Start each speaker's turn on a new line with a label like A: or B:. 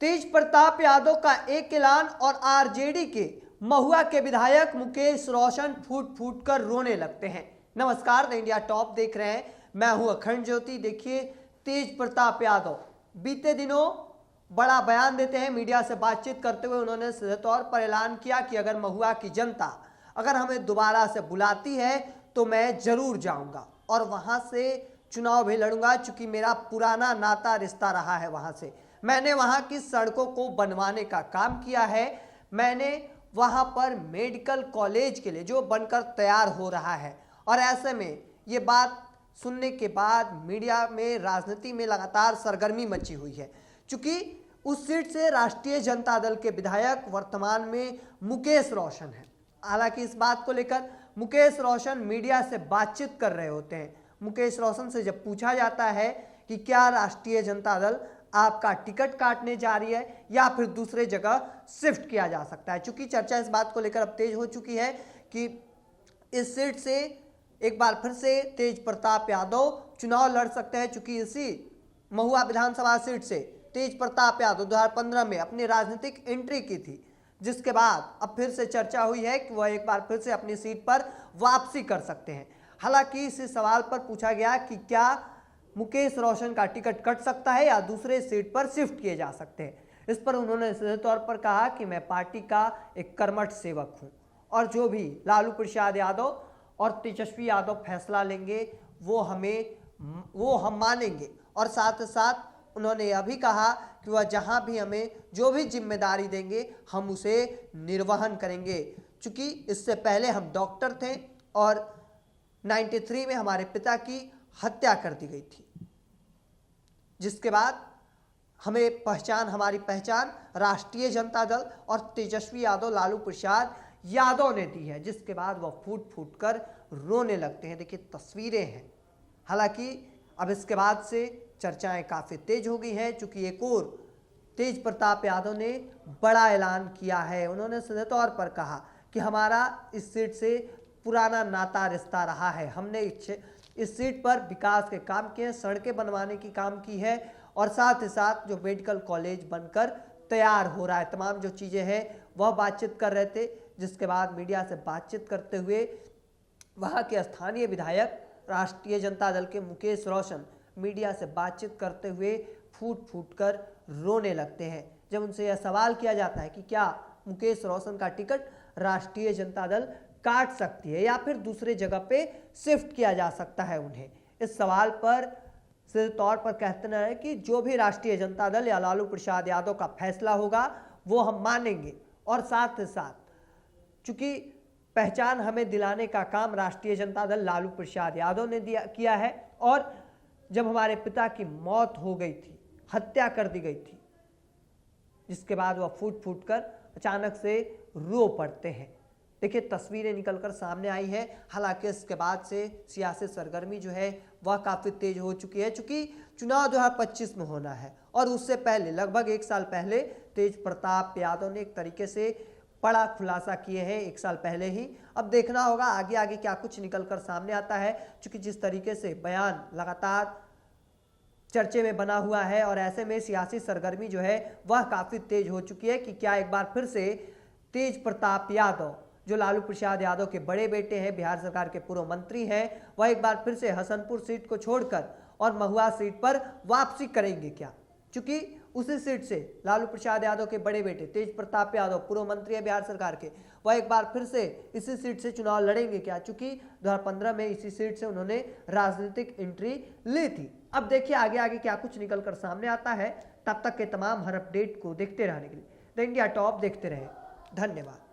A: तेज प्रताप यादव का एक ऐलान और आरजेडी के महुआ के विधायक मुकेश रोशन फूट फूट कर रोने लगते हैं। नमस्कार, द इंडिया टॉप देख रहे हैं, मैं हूं अखंड ज्योति। देखिए, तेज प्रताप यादव बीते दिनों बड़ा बयान देते हैं। मीडिया से बातचीत करते हुए उन्होंने सीधे तौर पर ऐलान किया कि अगर महुआ की जनता अगर हमें दोबारा से बुलाती है तो मैं जरूर जाऊंगा और वहां से चुनाव भी लड़ूंगा, चूंकि मेरा पुराना नाता रिश्ता रहा है वहां से। मैंने वहां की सड़कों को बनवाने का काम किया है, मैंने वहां पर मेडिकल कॉलेज के लिए जो बनकर तैयार हो रहा है। और ऐसे में ये बात सुनने के बाद मीडिया में, राजनीति में लगातार सरगर्मी मची हुई है, चूंकि उस सीट से राष्ट्रीय जनता दल के विधायक वर्तमान में मुकेश रोशन है। हालांकि इस बात को लेकर मुकेश रोशन मीडिया से बातचीत कर रहे होते हैं। मुकेश रोशन से जब पूछा जाता है कि क्या राष्ट्रीय जनता दल आपका टिकट काटने जा रही है या फिर दूसरे जगह शिफ्ट किया जा सकता है, चूंकि चर्चा इस बात को लेकर अब तेज हो चुकी है कि इस सीट से एक बार फिर से तेज प्रताप यादव चुनाव लड़ सकते हैं, चूंकि इसी महुआ विधानसभा सीट से तेज प्रताप यादव 2015 में अपनी राजनीतिक एंट्री की थी, जिसके बाद अब फिर से चर्चा हुई है कि वह एक बार फिर से अपनी सीट पर वापसी कर सकते हैं। हालांकि इस सवाल पर पूछा गया कि क्या मुकेश रोशन का टिकट कट सकता है या दूसरे सीट पर शिफ्ट किए जा सकते हैं। इस पर उन्होंने सीधे तौर पर कहा कि मैं पार्टी का एक कर्मठ सेवक हूं और जो भी लालू प्रसाद यादव और तेजस्वी यादव फैसला लेंगे वो हम मानेंगे। और साथ ही साथ उन्होंने यह भी कहा कि वह जहां भी हमें जो भी जिम्मेदारी देंगे हम उसे निर्वहन करेंगे, चूंकि इससे पहले हम डॉक्टर थे और 93 में हमारे पिता की हत्या कर दी गई थी, जिसके बाद हमारी पहचान राष्ट्रीय जनता दल और तेजस्वी यादव, लालू प्रसाद यादव ने दी है, जिसके बाद वह फूट फूट कर रोने लगते हैं। देखिए, तस्वीरें हैं। हालांकि अब इसके बाद से चर्चाएं काफ़ी तेज हो गई हैं, चूंकि एक और तेज प्रताप यादव ने बड़ा ऐलान किया है। उन्होंने सीधे तौर पर कहा कि हमारा इस सीट से पुराना नाता रिश्ता रहा है, हमने इस सीट पर विकास के काम किए, सड़कें बनवाने की काम की है और साथ ही साथ जो मेडिकल कॉलेज बनकर तैयार हो रहा है, तमाम जो चीज़ें हैं वह बातचीत कर रहे थे। जिसके बाद मीडिया से बातचीत करते हुए वहाँ के स्थानीय विधायक राष्ट्रीय जनता दल के मुकेश रोशन मीडिया से बातचीत करते हुए फूट फूट कर रोने लगते हैं। जब उनसे यह सवाल किया जाता है कि क्या मुकेश रोशन का टिकट राष्ट्रीय जनता दल काट सकती है या फिर दूसरे जगह पे शिफ्ट किया जा सकता है उन्हें, इस सवाल पर सीधे तौर पर कहते हैं कि जो भी राष्ट्रीय जनता दल या लालू प्रसाद यादव का फैसला होगा वो हम मानेंगे। और साथ ही साथ चूंकि पहचान हमें दिलाने का काम राष्ट्रीय जनता दल लालू प्रसाद यादव ने किया है और जब हमारे पिता की मौत हो गई थी, हत्या कर दी गई थी, जिसके बाद वह फूट फूट कर अचानक से रो पड़ते हैं। देखिए, तस्वीरें निकलकर सामने आई है। हालांकि इसके बाद से सियासी सरगर्मी जो है वह काफ़ी तेज हो चुकी है, चूंकि चुनाव 2025 में होना है और उससे पहले लगभग एक साल पहले तेज प्रताप यादव ने एक तरीके से बड़ा खुलासा किए हैं, एक साल पहले ही। अब देखना होगा आगे आगे क्या कुछ निकलकर सामने आता है, क्योंकि जिस तरीके से बयान लगातार चर्चे में बना हुआ है और ऐसे में सियासी सरगर्मी जो है वह काफ़ी तेज हो चुकी है कि क्या एक बार फिर से तेज प्रताप यादव, जो लालू प्रसाद यादव के बड़े बेटे हैं, बिहार सरकार के पूर्व मंत्री हैं, वह एक बार फिर से हसनपुर सीट को छोड़कर और महुआ सीट पर वापसी करेंगे क्या, क्योंकि उसी सीट से लालू प्रसाद यादव के बड़े बेटे तेज प्रताप यादव पूर्व मंत्री है बिहार सरकार के, वह एक बार फिर से इसी सीट से चुनाव लड़ेंगे क्या, क्योंकि 2015 में इसी सीट से उन्होंने राजनीतिक एंट्री ली थी। अब देखिए आगे आगे क्या कुछ निकलकर सामने आता है। तब तक के तमाम हर अपडेट को देखते रहने के लिए द इंडिया टॉप देखते रहे। धन्यवाद।